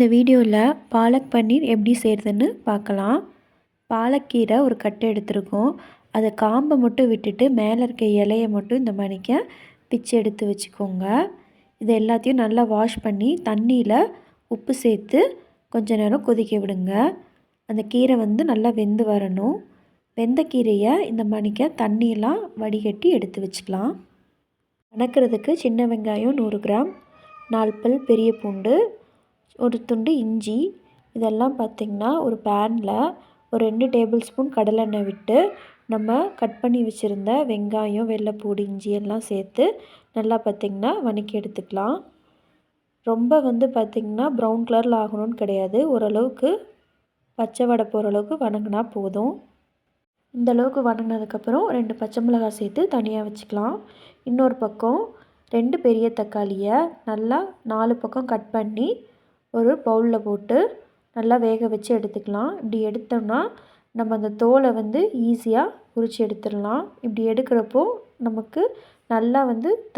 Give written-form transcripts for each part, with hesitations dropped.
இந்த வீடியோவில் பாலக் பன்னீர் எப்படி செய்கிறதுன்னு பார்க்கலாம். பாலக்கீரை ஒரு கட்டு எடுத்துருக்கோம். அதை காம்பை மட்டும் விட்டுட்டு மேலே இருக்க இலையை மட்டும் இந்த மணிக்க பிச்சு எடுத்து வச்சுக்கோங்க. இது எல்லாத்தையும் நல்லா வாஷ் பண்ணி தண்ணியில் உப்பு சேர்த்து கொஞ்ச நேரம் கொதிக்க விடுங்க. அந்த கீரை நல்லா வெந்து வரணும். வெந்த கீரையை இந்த மணிக்க தண்ணியெல்லாம் வடிகட்டி எடுத்து வச்சுக்கலாம். வணக்கிறதுக்கு சின்ன வெங்காயம் 100 கிராம், 4 பல் பெரிய பூண்டு, ஒரு துண்டு இஞ்சி, இதெல்லாம் பார்த்திங்கன்னா ஒரு பேனில் ஒரு 2 டேபிள் ஸ்பூன் கடலெண்ணெய் விட்டு நம்ம கட் பண்ணி வச்சுருந்த வெங்காயம், வெள்ளைப்பூடு, இஞ்சி எல்லாம் சேர்த்து நல்லா பார்த்திங்கன்னா வதக்கி எடுத்துக்கலாம். ரொம்ப பார்த்திங்கன்னா ப்ரௌன் கலரில் ஆகணும்னு கிடையாது, ஓரளவுக்கு பச்சை வடை போகிற அளவுக்கு வதங்கினா போதும். இந்தளவுக்கு வதங்கினதுக்கப்புறம் 2 பச்சை மிளகாய் சேர்த்து தனியாக வச்சுக்கலாம். இன்னொரு பக்கம் 2 பெரிய தக்காளியை நல்லா 4 பக்கம் கட் பண்ணி ஒரு பவுலில் போட்டு நல்லா வேக வச்சு எடுத்துக்கலாம். இப்படி எடுத்தோம்னா நம்ம அந்த தோலை ஈஸியாக உரித்து எடுத்துடலாம். இப்படி எடுக்கிறப்போ நமக்கு நல்லா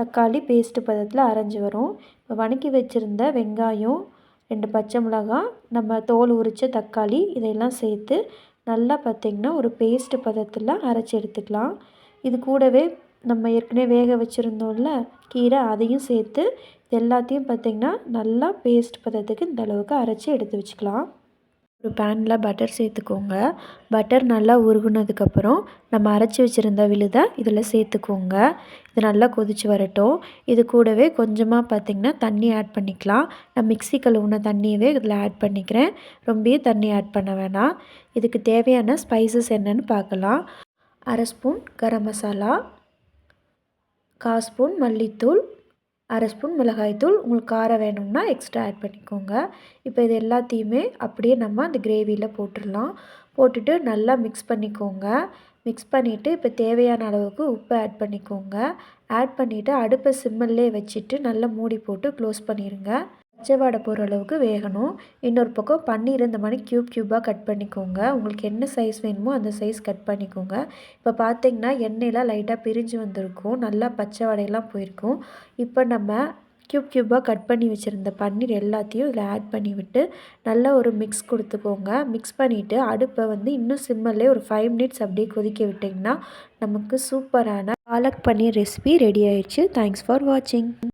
தக்காளி பேஸ்ட்டு பதத்தில் அரைஞ்சி வரும். இப்போ வதக்கி வச்சுருந்த வெங்காயம், 2 பச்சை மிளகாய், நம்ம தோல் உரித்த தக்காளி இதையெல்லாம் சேர்த்து நல்லா பார்த்திங்கன்னா ஒரு பேஸ்ட்டு பதத்தில் அரைச்சி எடுத்துக்கலாம். இது கூடவே நம்ம ஏற்கனவே வேக வச்சுருந்தோம்ல கீரை, அதையும் சேர்த்து இது எல்லாத்தையும் பார்த்திங்கன்னா நல்லா பேஸ்ட் பதத்துக்கு இந்த அளவுக்கு அரைச்சி எடுத்து வச்சுக்கலாம். ஒரு பேனில் பட்டர் சேர்த்துக்கோங்க. பட்டர் நல்லா உருகுனதுக்கப்புறம் நம்ம அரைச்சி வச்சுருந்த விழுதை இதில் சேர்த்துக்கோங்க. இது நல்லா கொதித்து வரட்டும். இது கூடவே கொஞ்சமாக பார்த்திங்கன்னா தண்ணி ஆட் பண்ணிக்கலாம். நான் மிக்ஸி கழுவுன தண்ணியவே இதில் ஆட் பண்ணிக்கிறேன். ரொம்பவே தண்ணி ஆட் பண்ண வேணாம். இதுக்கு தேவையான ஸ்பைசஸ் என்னென்னு பார்க்கலாம். 1/2 ஸ்பூன் கரம் மசாலா, 1/4 ஸ்பூன் மல்லித்தூள், 1/2 ஸ்பூன் மிளகாய்த்தூள். உங்களுக்கு காரம் வேணும்னா எக்ஸ்ட்ரா ஆட் பண்ணிக்கோங்க. இப்போ இது எல்லாத்தையுமே அப்படியே நம்ம அந்த கிரேவியில் போட்டுடலாம். போட்டுட்டு நல்லா மிக்ஸ் பண்ணிக்கோங்க. மிக்ஸ் பண்ணிவிட்டு இப்போ தேவையான அளவுக்கு உப்பு ஆட் பண்ணிக்கோங்க. ஆட் பண்ணிவிட்டு அடுப்பை சிம்மிலே வச்சுட்டு நல்லா மூடி போட்டு க்ளோஸ் பண்ணிடுங்க. பச்சை வாடை போகிற அளவுக்கு வேகணும். இன்னொரு பக்கம் பன்னீர் இந்த மாதிரி க்யூபாக கட் பண்ணிக்கோங்க. உங்களுக்கு என்ன சைஸ் வேணுமோ அந்த சைஸ் கட் பண்ணிக்கோங்க. இப்போ பார்த்திங்கன்னா எண்ணெயெலாம் லைட்டாக பிரிஞ்சு வந்திருக்கும், நல்லா பச்சை வாடையெல்லாம் போயிருக்கும். இப்போ நம்ம க்யூபாக கட் பண்ணி வச்சுருந்த பன்னீர் எல்லாத்தையும் இதில் ஆட் பண்ணி விட்டு நல்லா ஒரு மிக்ஸ் கொடுத்துக்கோங்க. மிக்ஸ் பண்ணிவிட்டு அடுப்பை இன்னும் சிம்மிலே ஒரு 5 மினிட்ஸ் அப்படியே கொதிக்க விட்டிங்கன்னா நமக்கு சூப்பரான பாலக் பன்னீர் ரெசிபி ரெடி ஆயிடுச்சு. தேங்க்ஸ் ஃபார் வாட்சிங்.